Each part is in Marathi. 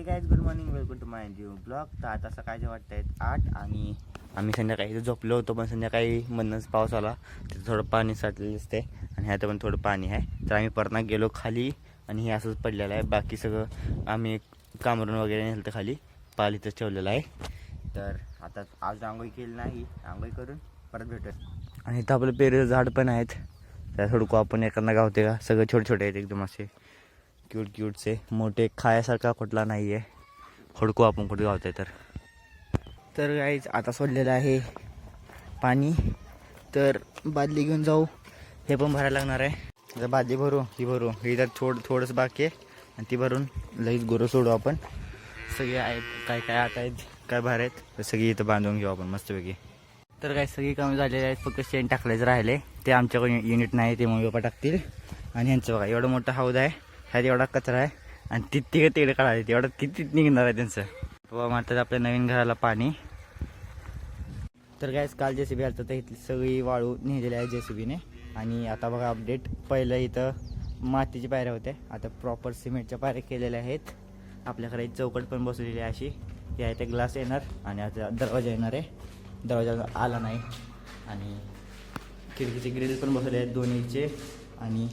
Guys, good morning, welcome to my new blog. तर आता सकाळचे वाटत आहेत 8 आणि आम्ही संध्याकाळी झोपलो होतो, पण संध्याकाळी मधनंच पाऊस आला. तिथं थोडं पाणी साठलेलं दिसतंय आणि ह्यात पण थोडं पाणी आहे. तर आम्ही परत गेलो खाली आणि हे असंच पडलेलं आहे. बाकी सगळं आम्ही कामरून वगैरे नेलं तर खाली पालीतच ठेवलेलं आहे. तर आता आज आंघोळी केली नाही, आंघोळी करून परत भेटूया. आणि इथं आपलं पेरूचं झाड पण आहेत. त्या थोडं आपण एखादा गावते का, सगळं छोटे छोटे आहेत एकदम असे क्यूट क्यूटचे. मोठे खायासारखा कुठला नाही आहे. हुडकू आपण कुठे गावते तर गाईज आता सोडलेलं आहे पाणी. तर बादली घेऊन जाऊ, हे पण भरायला लागणार आहे. जर बादली भरू ही भरू ही तर थोडंसं बाकी आहे आणि ती भरून लगेच गुरं सोडू आपण. सगळे आहेत, काय काय आत आहेत, काय बाहेर आहेत, तर सगळी इथं बांधून घेऊ आपण मस्तपैकी. तर काय सगळी कामं झालेली आहेत, फक्त शेण टाकलेच राहिले. ते आमच्याकडे युनिट नाही, ते मग बाबा टाकतील. आणि यांचं बघा एवढं मोठं हौद आहे, ह्यात एवढा कचरा आहे आणि तिथे तिकडे काढायचे, एवढं किती निघणार आहे त्यांचं. बाबा म्हणतात आपल्या नवीन घराला पाणी. तर काय काल JCB आलं तर इथली सगळी वाळू नेलेली आहे JCBने. आणि आता बघा अपडेट, पहिलं इथं मातीची पायऱ्या होत्या, आता प्रॉपर सिमेंटच्या पायऱ्या केलेल्या आहेत. आपल्याकडे चौकट पण बसवलेली आहे अशी. ही आहे ते ग्लास येणार आणि आता दरवाजा येणार आहे. दरवाजा आला नाही आणि खिडकीचे ग्रिल पण बसवले आहेत दोन्हीचे. आणि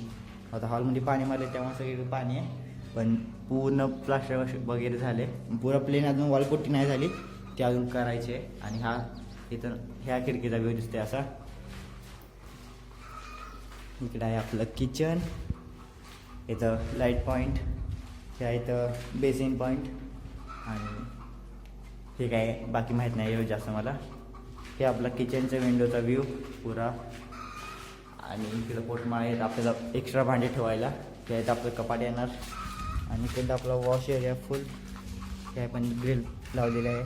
आता हॉलमध्ये पाणी मारले त्यामुळे सगळीकडे पाणी आहे. पण पूर्ण प्लास्टर वगैरे झाले, पूर्ण प्लेन अजून वॉलपुट्टी नाही झाली, ते अजून करायचे. आणि हा इथं ह्या खिडकीचा व्ह्यू दिसते असा. इकडे आहे आपलं किचन, इथं लाईट पॉईंट, ह्या इथं बेसिन पॉईंट आणि हे काय बाकी माहीत नाही एवढं जास्त मला. हे आपला किचनचा विंडोचा व्ह्यू पुरा. आणि इकडं पोटमाळ आहेत आपल्याला एक्स्ट्रा भांडे ठेवायला. त्यात आपलं कपाट येणार आणि इकडं आपला वॉश एरिया फुल. हे पण ग्रिल लावलेलं आहे.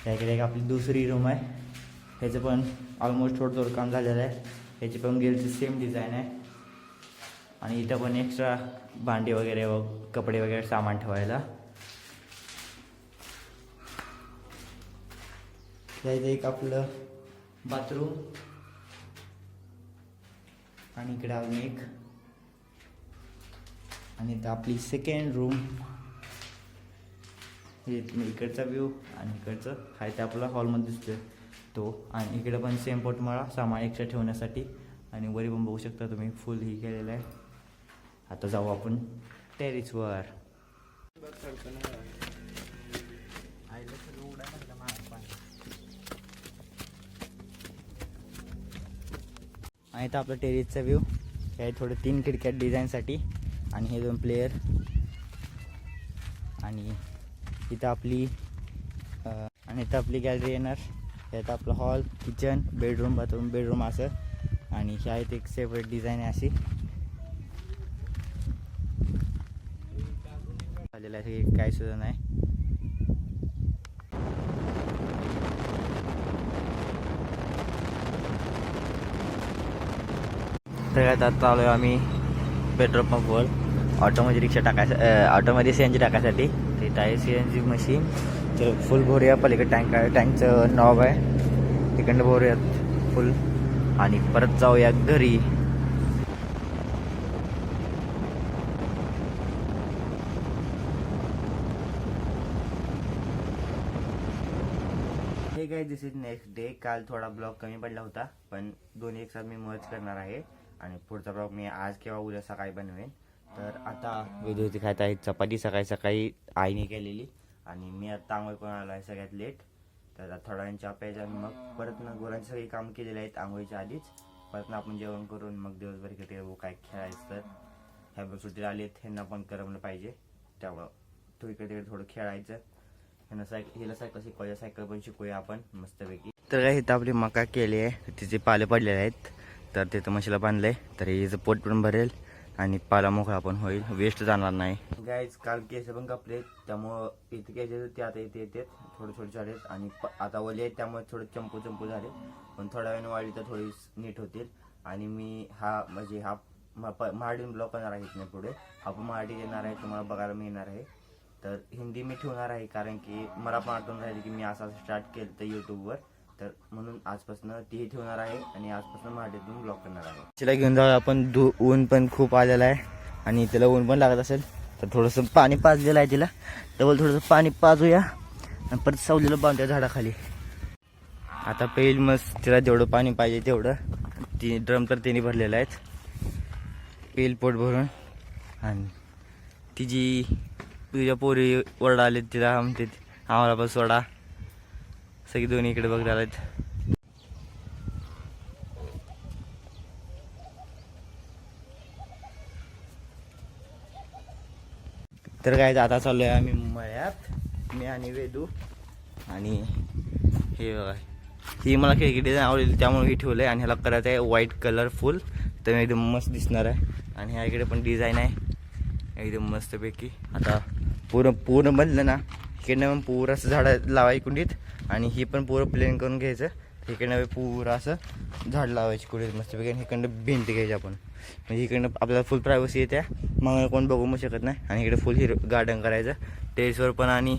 त्याकडे एक आपली दुसरी रूम आहे, ह्याचं पण ऑलमोस्ट थोडं काम झालेलं आहे. ह्याची पण ग्रिलची सेम डिझाईन आहे. आणि इथं पण एक्स्ट्रा भांडी वगैरे व कपडे वगैरे सामान ठेवायला. त्याचं एक आपलं बाथरूम आणि इकडे अजून एक. आणि इथं आपली सेकंड रूम. हे इकडचा व्ह्यू आणि इकडचं आहे ते आपला हॉलमध्ये दिसतोय तो. आणि इकडे पण सेम पोटमाळा सामान एक्स्ट्रा ठेवण्यासाठी. आणि वरी पण बघू शकता तुम्ही फुल ही केलेलं आहे. आता जाऊ आपण टेरिसवर. आणि इथं आपलं टेरिसचा व्ह्यू. हे थोडं 3 खिडक्या डिझाईनसाठी आणि हे 2 प्लेयर. आणि इथं आपली गॅलरी येणार. यात आपलं hall, kitchen, bedroom, bathroom, bedroom असं. आणि ह्या इथे एक सेपरेट डिझाईन आहे अशी झालेलं आहे, काय सुद्धा नाही. तर आता आलो आम्ही पेट्रोल पंपवर ऑटोमध्ये रिक्षा टाकायचं, ऑटोमध्ये CNG टाकायसाठी. तिथं आहे CNG मशीन. तर फुल भरूया, पलीकडे टँक आहे, टँकचं नॉब आहे, तिकडनं भरूयात फुल आणि परत जाऊया घरी. हे काय दिस इज नेक्स्ट डे. काल थोडा ब्लॉग कमी पडला होता, पण दोन्ही एक साथ मी मर्ज करणार आहे आणि पुढचा ब्लॉग मी आज किंवा उद्या सकाळी बनवेन. तर आता विद्युत खात आहे चपाती सकाळी सकाळी आईने केलेली. आणि मी आता आंघोळ करून आलो आहे सगळ्यात लेट. तर आता थोड्या वेळ चहा प्यायचा आणि मग परत ना गुरांची सगळी कामं केलेली आहेत आंघोळीच्या आधीच. परत ना आपण जेवण करून मग दिवसभर इकडे काय खेळायचं. तर ह्या बघ सुट्टीला आली आहेत, ह्यांना पण करमलं पाहिजे, त्यामुळं तो इकडे तिकडे थोडं खेळायचं. ह्यांना हिला सायकल शिकवायचं, सायकल पण शिकूया आपण मस्तपैकी. तर काय इथं आपली मका केली आहे, तिचे पाले पडलेले आहेत. तर तिथं म्हशीला बांधलं आहे, तर हिचं पोट पण भरेल आणि पाला मोकळा पण होईल, वेस्ट जाणार नाही. गाईज काल केस पण कापले, त्यामुळं इथे केस ते आता इथे येतात थोडे थोडे झालेत. आणि आता ओले आहेत त्यामुळे थोडे चंपू झाले, पण थोड्या वेळाने वाढली तर थोडी नीट होतील. आणि मी म्हणजे हा मराठीतून ब्लॉग करणार आहे इथून पुढे. हा पण मराठी येणार आहे, तुम्हाला बघायला मिळणार आहे. तर हिंदी मी ठेवणार आहे, कारण की मला पण आठवण राहिली की मी असं स्टार्ट केलं तर यूट्यूबवर. तर म्हणून आजपासून ती ठेवणार आहे आणि आजपासून मराठीतून ब्लॉग करणार आहे. तिला घेऊन जाऊया आपण. ऊन पण खूप आलेलं आहे आणि तिला ऊन पण लागत असेल तर थोडंसं पाणी पाजलेलं आहे तिला. डबल थोडंसं पाणी पाजूया आणि परत सावलीला बांधूया झाडाखाली. आता पेल मस्त तिला जेवढं पाणी पाहिजे तेवढं. ड्रम तर तिने भरलेलं आहेत पेल पोट भरून. आणि तिची तुझ्या पोरी ओरडा आले तिला म्हणते आम्हाला पण सोडा. सगळी दोन्ही इकडे बघणार आहेत. तर काय आता चालू आहे आम्ही मळ्यात, मी आणि वेदू. आणि हे बघा ही मला खिडकी डिझाईन आवडली त्यामुळे ही ठेवलं आहे. आणि ह्याला करायचं आहे व्हाईट कलरफुल तर एकदम मस्त दिसणार आहे. आणि ह्या इकडे पण डिझाईन आहे एकदम मस्तपैकी. आता पूर्ण बनलं ना इकडनं मग पूरं असं झाडं लावायची कुंडीत आणि ही पण पूरं प्लेन करून घ्यायचं. इकडनं पूरं असं झाड लावायची कुंडीत मस्तपैकी. आणि इकडनं भिंत घ्यायची आपण म्हणजे इकडनं आपल्याला फुल प्रायव्हसी येते मग कोण बघू शकत नाही. आणि इकडे फुल गार्डन करायचं टेरेसवर पण आणि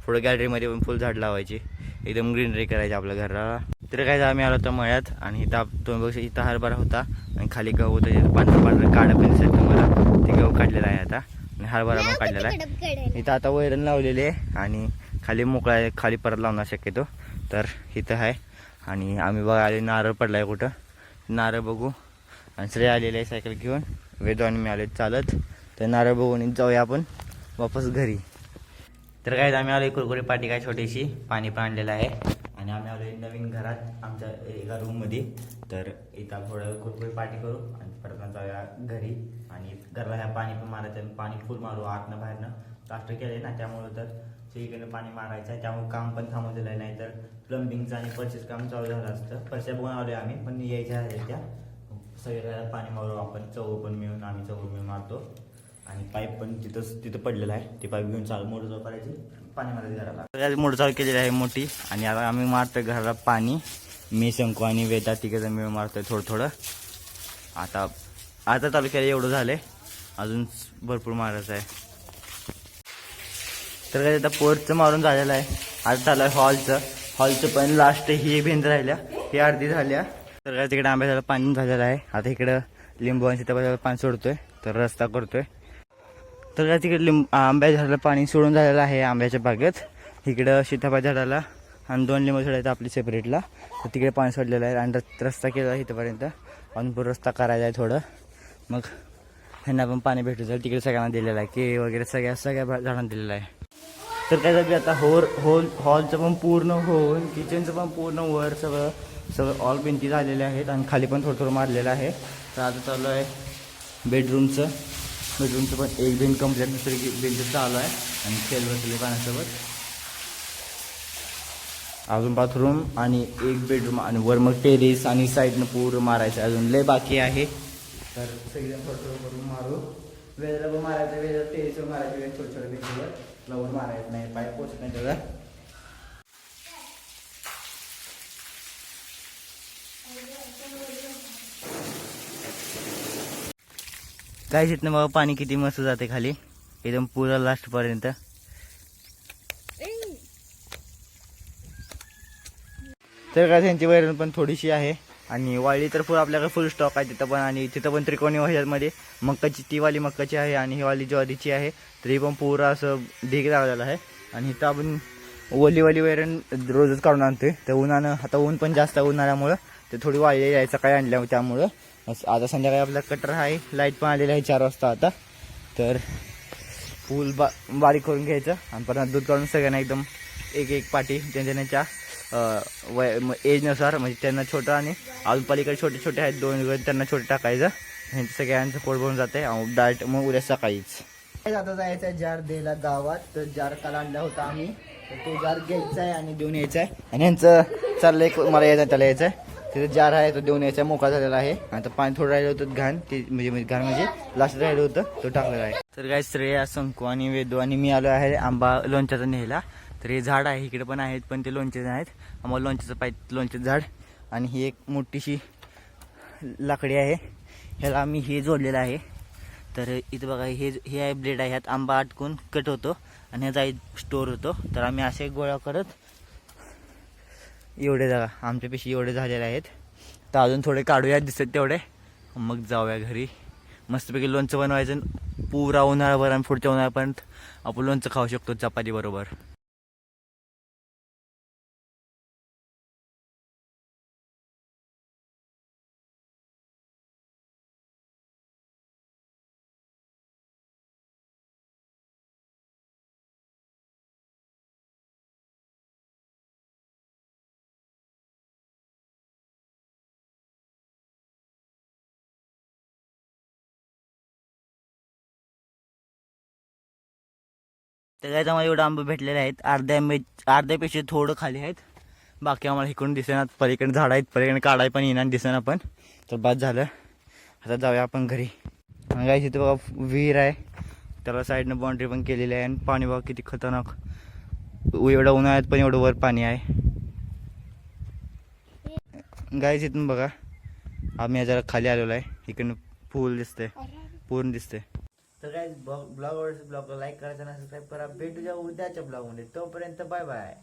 पुढं गॅलरीमध्ये पण फुल झाड लावायची एकदम ग्रीनरी करायची आपल्या घराला. तर काय आम्ही आलो होतो मळ्यात आणि इथं तुम्ही बघू इथं हरभरा होता आणि खाली गहू होतं पांढरं काढं पण दिसत तुम्हाला. ते गहू काढलेलं आहे आता आणि हरभरा पण काढलेला आहे. इथं आता वैरण लावलेली आहे आणि खाली मोकळा आहे, खाली परत लावणार शक्यतो. तर इथं आहे आणि आम्ही बघा आले नारळ पडला आहे कुठं नारळ बघू. आणि सगळे आलेले आहे सायकल घेऊन. वेदू आणि मी आले चालत. तर नारळ बघून जाऊया आपण वापस घरी. तर काय आम्ही आलो कुरकुरी पाटी काय छोटीशी पाणी पण आणलेलं आहे आणि आम्ही आलो नवीन घरात आमच्या एका रूममध्ये. तर इथं थोडं कुरकुरी पाटी करू आणि परत जाऊया घरी. आणि घरला ह्या पाणी पण मारायचं, पाणी फुल मारू आतनं बाहेरनं प्लास्टर केलं ना त्यामुळं. तर सगळीकडनं पाणी मारायचं आहे त्यामुळे काम पण थांबवलेलं आहे. नाही तर प्लंबिंगचं आणि परचेस काम चालू झालं असतं. परच्या बघून आलो आम्ही पण यायच्या आहेत त्या सगळ्या पाणी मारू आपण चौघं पण मिळून. आम्ही चौघं मिळून मारतो आणि पाईप पण तिथं पडलेलं आहे. ते पाईप घेऊन मोटर चालू करायची पाणी मारायचं घराला. मोटर चालू केलेली आहे मोठी आणि आता आम्ही मारतोय घराला पाणी. मी शंकू आणि वेदा तिघं मिळून मारतोय थोडं. आता चालू केलं एवढं झालंय अजून भरपूर मारायचं आहे. तर काय आता पोरचं मारून झालेलं आहे. आता झालं हॉलचं पण लास्ट ही भिंत राहिल्या ही अर्धी झाल्या. तर काय तिकडे आंब्याला पाणी झालेलं आहे. आता इकडं लिंबू आणि सीताफळाला पाणी सोडतोय तर रस्ता करतोय. तर काय तिकडे आंब्या झाडाला पाणी सोडून झालेलं आहे आंब्याच्या बागेत. इकडं सीताफळ झाडाला आणि 2 लिंबू सोडायचं आपली सेपरेटला. तर तिकडे पाणी सोडलेलं आहे आणि रस्ता केला आहे इथंपर्यंत. अजून रस्ता करायचा आहे थोडं. मग ह्यांना पण पाणी भेटू जाईल. तिकडे सगळ्यांना दिलेलं आहे केळी वगैरे सगळ्या झाडांना दिलेलं आहे. तर काय झालं आता हॉलचं पण पूर्ण होऊन किचनचं पण पूर्ण वर सगळं ऑल भिंती झालेल्या आहेत आणि खाली पण थोडं मारलेलं आहे. तर आता चालू आहे बेडरूमचं पण एक भिंत कंप्लीट दुसरी भिंत चालू आहे आणि खेळ बसले पाण्यासोबत. अजून बाथरूम आणि एक बेडरूम आणि वर मग टेरेस आणि साईडनं पूर्ण मारायचं अजून लय बाकी आहे. तर सगळेजण थोडं करून मारू. वेळेला पण मारायचं वेळेला टेरेसवर मारायचं वेळ छोट्या भिंतीवर लवकर मारायचं नाही पाईप पोचत नाही त्याला. काय तिथनं बाबा पाणी किती मस्त जाते खाली एकदम पुरा लास्ट पर्यंत. तर काय त्यांची वैरण पण थोडीशी आहे आणि वाळी तर फुल आपल्याकडे फुल स्टॉक आहे तिथं पण. आणि तिथं पण त्रिकोणी ह्याच्यामध्ये मक्काची ती वाली मक्काची आहे आणि ही वाली ज्वारीची आहे. तरी पण पुरा असं ढीग लागलेला आहे. आणि इथं आपण ओलीवाली वैरण रोजच काढून आणतोय. तर उन्हानं आता ऊन पण जास्त उन्हाळ्यामुळं ते थोडी वाळी यायचं काय आणल्या त्यामुळं. आता संध्याकाळी आपला कटर आहे लाईट पण आलेला आहे 4 वाजता आता. तर फुल बारीक करून घ्यायचं आणि परत दूध काढून सगळ्यांना एकदम एक पाटी त्यांच्या एजनुसार म्हणजे त्यांना छोटं आणि अजून पलीकडे छोटे आहेत 2 त्यांना छोटे टाकायचं. ह्यांचं सगळ्यांचं पोट भरून जाते डायरेक्ट मग उद्या सकाळीच. आता जायचं आहे जार द्यायला गावात. तर जार काल आणला होता आम्ही तर तो जार घ्यायचा आहे आणि देऊन यायचा आहे. आणि ह्यांचं चाललंय मला यायचं त्याला यायचं आहे. तिथे जार आहे तो देऊन यायचा मोकळा झालेला आहे. आता पाणी थोडं राहिलं होतं घाण ते म्हणजे घाण म्हणजे लास्ट राहिलं होतं तो टाकलेला आहे. तर काय श्रेया शंकू आणि वेदू आणि मी आलो आहे आंबा लोणच्याचा न्यायला. तर हे झाड आहे इकडे पण आहेत पण ते लोणचे आहेत. आम्हाला लोणच्याचं पाहिजे लोणच्याचं झाड. आणि ही एक मोठीशी लाकडी आहे ह्याला आम्ही हे जोडलेलं आहे. तर इथं बघा हे आहे ब्लेड आहे ह्यात आंबा अटकून कट होतो आणि ह्याचा स्टोर होतो. तर आम्ही असे गोळा करत एवढे जागा आमच्यापेक्षा एवढे झालेले आहेत. तर अजून थोडे काढूया दिसत तेवढे, मग जाऊया घरी. मस्तपैकी लोणचं बनवायचं, पुरा उन्हाळाभर आणि पुढच्या उन्हाळ्यापर्यंत आपण लोणचं खाऊ शकतो चपाती बरोबर. तर काय आम्हाला एवढं आंबे भेटलेले आहेत, अर्ध्यापेक्षा थोडं खाली आहेत. बाकी आम्हाला इकडून दिसेना, पलीकडे झाड आहेत, पलीकडे काढाय पण येणार दिसेना पण. तर बाद झालं, आता जाऊया आपण घरी. गाईस इथं बघा विहीर आहे, त्याला साईडनं बाउंड्री पण केलेली आहे. आणि पाणी बघा किती खतरनाक, एवढं उन्हाळ्यात पण एवढं वर पाणी आहे. गाईस इथून बघा आम्ही जरा खाली आलेलो आहे, इकडनं पूल दिसते, पूर्ण दिसते. तर काय ब्लॉग आवडतो, ब्लॉगला लाईक करायचं ना, सबस्क्राईब करा. भेटूया उद्याच्या ब्लॉगमध्ये, तोपर्यंत बाय बाय.